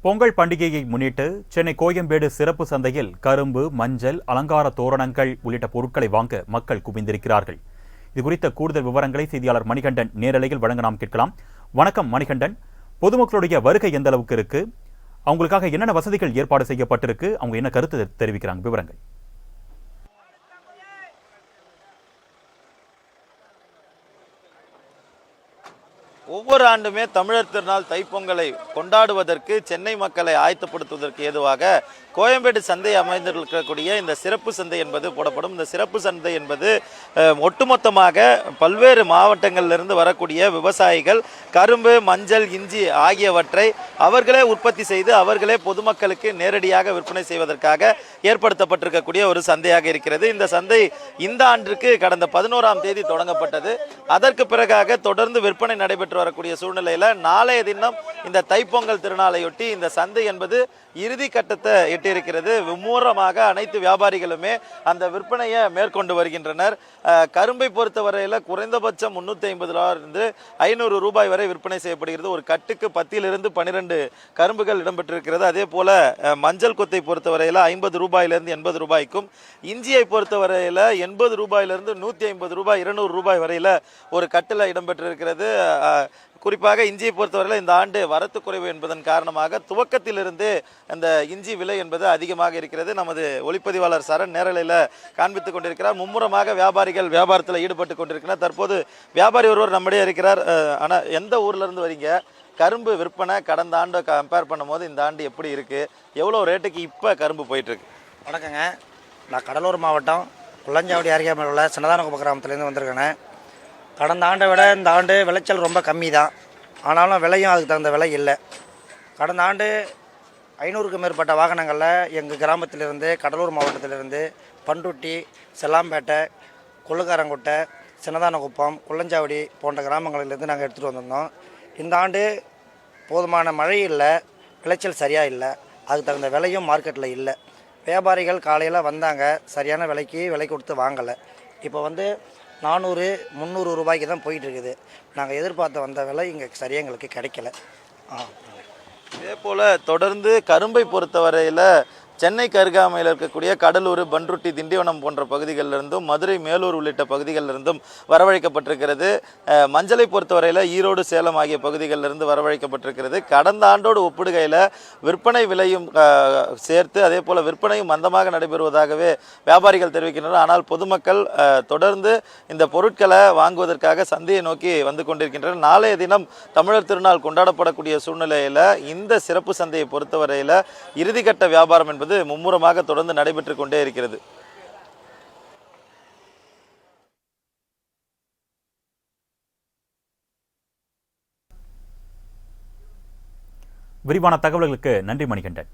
பொங்கல் பண்டிகையை முன்னிட்டு சென்னை கோயம்பேடு சிறப்பு சந்தையில் கரும்பு, மஞ்சள், அலங்கார தோரணங்கள் உள்ளிட்ட பொருட்களை வாங்க மக்கள் குவிந்திருக்கிறார்கள். இதுகுறித்த கூடுதல் விவரங்களை செய்தியாளர் மணிகண்டன் நேரலையில் வழங்க நாம் கேட்கலாம். வணக்கம் மணிகண்டன். பொதுமக்களுடைய வருகை எந்த அளவுக்கு இருக்கு? அவங்களுக்காக என்னென்ன வசதிகள் ஏற்பாடு செய்யப்பட்டிருக்கு? அவங்க என்ன கருத்து தெரிவிக்கிறாங்க? விவரங்கள். ஒவ்வொரு ஆண்டுமே தமிழர் திருநாள் தைப்பொங்கலை கொண்டாடுவதற்கு சென்னை மக்களை ஆயத்தப்படுத்துவதற்கு ஏதுவாக கோயம்பேடு சந்தை அமைந்திருக்கக்கூடிய இந்த சிறப்பு சந்தை என்பது போடப்படும். இந்த சிறப்பு சந்தை என்பது ஒட்டுமொத்தமாக பல்வேறு மாவட்டங்களிலிருந்து வரக்கூடிய விவசாயிகள் கரும்பு, மஞ்சள், இஞ்சி ஆகியவற்றை அவர்களே உற்பத்தி செய்து அவர்களே பொதுமக்களுக்கு நேரடியாக விற்பனை செய்வதற்காக ஏற்படுத்தப்பட்டிருக்கக்கூடிய ஒரு சந்தையாக இருக்கிறது. இந்த சந்தை இந்த ஆண்டிற்கு கடந்த 11ஆம் தேதி தொடங்கப்பட்டது. அதற்கு பிறகாக தொடர்ந்து விற்பனை நடைபெற்று வரக்கூடிய சூழ்நிலையில நாளைய தினம் இந்த தைப்பொங்கல் திருநாளையொட்டி இந்த சந்தை என்பது இறுதி கட்டத்தை எட்டியிருக்கிறது. மும்முரமாக அனைத்து வியாபாரிகளுமே அந்த விற்பனையை மேற்கொண்டு வருகின்றனர். கரும்பை பொறுத்தவரையில் குறைந்தபட்சம் 350 500 ரூபாய் வரை விற்பனை செய்யப்படுகிறது. ஒரு கட்டுக்கு 10 12 கரும்புகள் இடம்பெற்றிருக்கிறது. அதே போல மஞ்சள் கொத்தை பொறுத்தவரையில் 50 ரூபாயிலிருந்து 80 ரூபாய்க்கும், இஞ்சியை பொறுத்தவரையில் 80 ரூபாயிலிருந்து 150 ரூபாய் 200 ரூபாய் வரையில் ஒரு கட்டில் இடம்பெற்றிருக்கிறது. குறிப்பாக இஞ்சியை பொறுத்தவரையில் இந்த ஆண்டு வரத்து குறைவு என்பதன் காரணமாக துவக்கத்திலிருந்து அந்த இஞ்சி விலை என்பது அதிகமாக இருக்கிறது. நமது ஒளிப்பதிவாளர் சரண் நேரலையில் காண்பித்துக் கொண்டிருக்கிறார். மும்முரமாக வியாபாரிகள் வியாபாரத்தில் ஈடுபட்டு கொண்டிருக்கிறார். தற்போது வியாபாரி ஒருவர் நம்மிடையே இருக்கிறார். ஆனால் எந்த ஊர்ல இருந்து வரீங்க? கரும்பு விற்பனை கடந்த ஆண்டை கம்பேர் பண்ணும்போது இந்த ஆண்டு எப்படி இருக்கு? எவ்வளோ ரேட்டுக்கு இப்போ கரும்பு போயிட்டு இருக்கு? வணக்கங்க, நான் கடலூர் மாவட்டம் குள்ளஞ்சாவடி அருகாமையில் உள்ள சின்னதானகுப்பம் கிராமத்துலேருந்து வந்திருக்கேன். கடந்த ஆண்டை விட இந்த ஆண்டு விளைச்சல் ரொம்ப கம்மி தான். ஆனாலும் விலையும் அதுக்கு தகுந்த விலை இல்லை. கடந்த ஆண்டு 500க்கும் மேற்பட்ட வாகனங்களில் எங்கள் கிராமத்திலிருந்து, கடலூர் மாவட்டத்திலிருந்து பண்ருட்டி, செல்லாம்பேட்டை, கொள்ளுக்காரங்குட்டை, சின்னதானகுப்பம், குள்ளஞ்சாவடி போன்ற கிராமங்களிலிருந்து நாங்கள் எடுத்துகிட்டு வந்திருந்தோம். இந்த ஆண்டு போதுமான மழை இல்லை, விளைச்சல் சரியாக இல்லை, அதுக்கு தகுந்த விலையும் மார்க்கெட்டில் இல்லை. வியாபாரிகள் காலையில் வந்தாங்க, சரியான விலை கொடுத்து வாங்கலை. இப்போ 400 300 ரூபாய்க்கு தான் போயிட்டுருக்குது. நாங்கள் எதிர்பார்த்த வந்த விலை இங்கே சரியாக எங்களுக்கு கிடைக்கல. இதே போல் தொடர்ந்து கரும்பை பொறுத்தவரையில் சென்னைக்கு அருகாமையில் இருக்கக்கூடிய கடலூர், பண்ருட்டி, திண்டிவனம் போன்ற பகுதிகளிலிருந்தும், மதுரை, மேலூர் உள்ளிட்ட பகுதிகளிலிருந்தும் வரவழைக்கப்பட்டிருக்கிறது. மஞ்சளை பொறுத்தவரையில் ஈரோடு, சேலம் ஆகிய பகுதிகளிலிருந்து வரவழைக்கப்பட்டிருக்கிறது. கடந்த ஆண்டோடு ஒப்பிடுகையில் விற்பனை விலையும் சேர்த்து அதே போல் விற்பனையும் மந்தமாக நடைபெறுவதாகவே வியாபாரிகள் தெரிவிக்கின்றனர். ஆனால் பொதுமக்கள் தொடர்ந்து இந்த பொருட்களை வாங்குவதற்காக சந்தையை நோக்கி வந்து கொண்டிருக்கின்றனர். நாளைய தினம் தமிழர் திருநாள் கொண்டாடப்படக்கூடிய சூழ்நிலையில் இந்த சிறப்பு சந்தையை பொறுத்தவரையில் இறுதிக்கட்ட வியாபாரம் என்பது மும்முரமாக தொடர்ந்து நடைபெற்றுக் கொண்டே இருக்கிறது. விரிவான தகவல்களுக்கு நன்றி மணிகண்டன்.